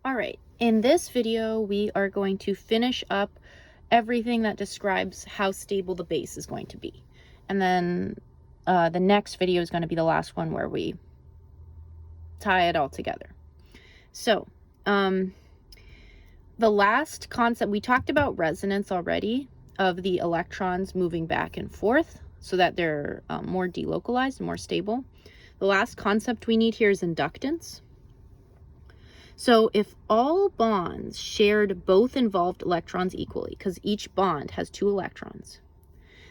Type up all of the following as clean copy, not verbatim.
All right, in this video, we are going to finish up everything that describes how stable the base is going to be. And then the next video is going to be the last one where we tie it all together. So the last concept, we talked about resonance already, of the electrons moving back and forth so that they're more delocalized and more stable. The last concept we need here is inductance. So if all bonds shared both involved electrons equally, because each bond has 2 electrons,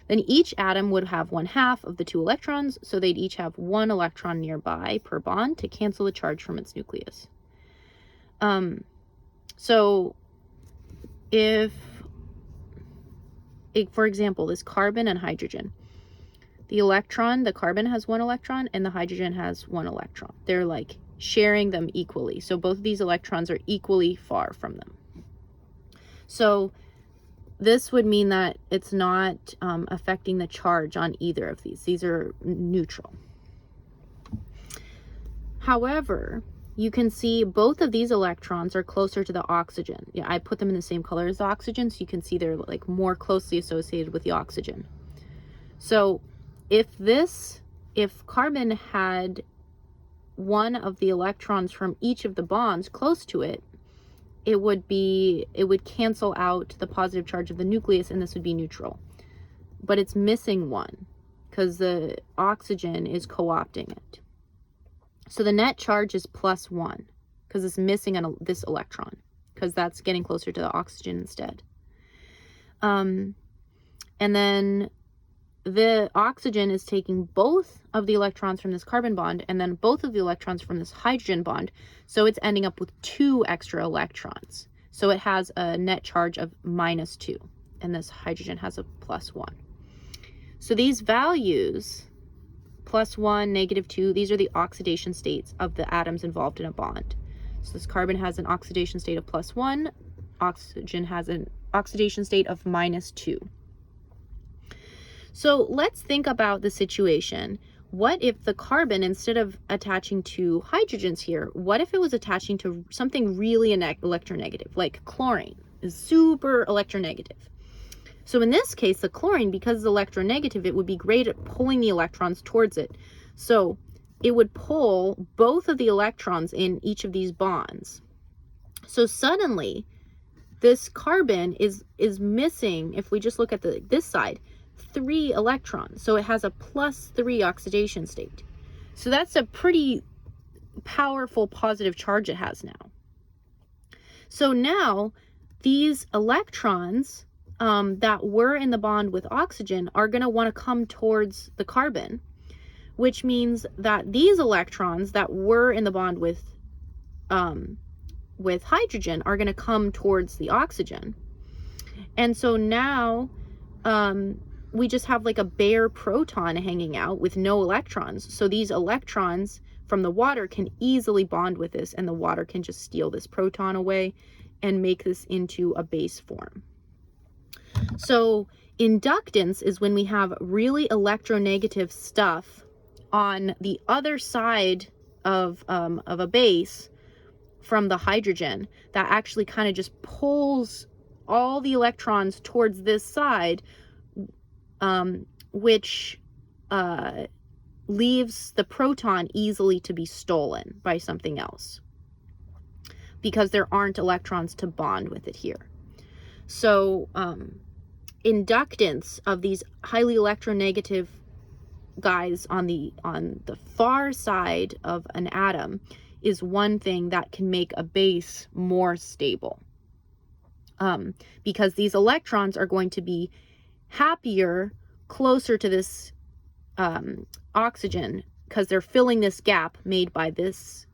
then each atom would have 1/2 of the 2 electrons, so they'd each have 1 electron nearby per bond to cancel the charge from its nucleus. So if, for example, this carbon and hydrogen, the carbon has 1 electron and the hydrogen has 1 electron. They're like sharing them equally. So both of these electrons are equally far from them. So this would mean that it's not affecting the charge on either of these. These are neutral. However, you can see both of these electrons are closer to the oxygen. Yeah, I put them in the same color as the oxygen, so you can see they're like more closely associated with the oxygen. So if carbon had 1 of the electrons from each of the bonds close to it, it would cancel out the positive charge of the nucleus, and this would be neutral. But it's missing 1 because the oxygen is co-opting it. So the net charge is +1 because it's missing this electron, because that's getting closer to the oxygen instead. And then the oxygen is taking both of the electrons from this carbon bond and then both of the electrons from this hydrogen bond. So it's ending up with 2 extra electrons. So it has a net charge of -2, and this hydrogen has a +1. So these values, +1, -2, these are the oxidation states of the atoms involved in a bond. So this carbon has an oxidation state of +1, oxygen has an oxidation state of -2. So let's think about the situation. What if the carbon, instead of attaching to hydrogens here, what if it was attaching to something really electronegative, like chlorine is super electronegative? So in this case, the chlorine, because it's electronegative, it would be great at pulling the electrons towards it. So it would pull both of the electrons in each of these bonds. So suddenly, this carbon is missing, if we just look at this side, 3 electrons. So it has a +3 oxidation state. So that's a pretty powerful positive charge it has now. So now these electrons that were in the bond with oxygen are going to want to come towards the carbon, which means that these electrons that were in the bond with hydrogen are going to come towards the oxygen. And so now we just have like a bare proton hanging out with no electrons. So these electrons from the water can easily bond with this, and the water can just steal this proton away and make this into a base form. So inductance is when we have really electronegative stuff on the other side of a base from the hydrogen that actually kind of just pulls all the electrons towards this side, which leaves the proton easily to be stolen by something else because there aren't electrons to bond with it here. So inductance of these highly electronegative guys on the far side of an atom is one thing that can make a base more stable, because these electrons are going to be happier closer to this oxygen because they're filling this gap made by these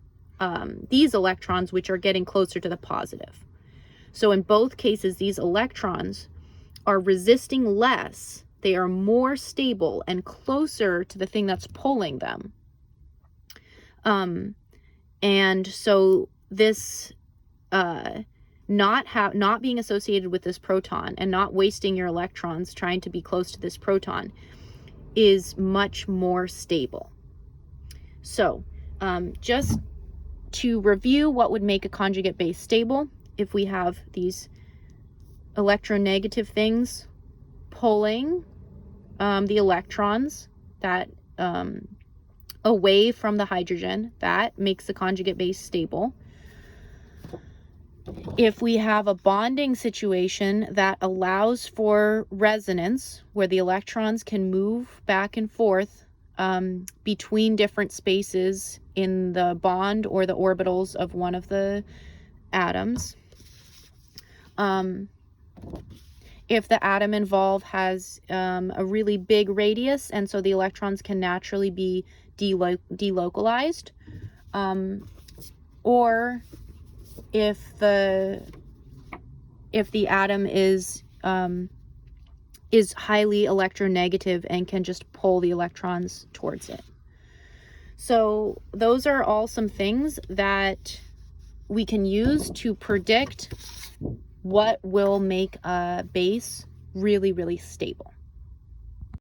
electrons, which are getting closer to the positive. So in both cases, these electrons are resisting less. They are more stable and closer to the thing that's pulling them. And so this not being associated with this proton and not wasting your electrons trying to be close to this proton is much more stable. So just to review what would make a conjugate base stable, if we have these electronegative things pulling the electrons that away from the hydrogen, that makes the conjugate base stable. If we have a bonding situation that allows for resonance, where the electrons can move back and forth between different spaces in the bond or the orbitals of one of the atoms. If the atom involved has a really big radius, and so the electrons can naturally be delocalized, or if the atom is highly electronegative and can just pull the electrons towards it. So those are all some things that we can use to predict what will make a base really, really stable.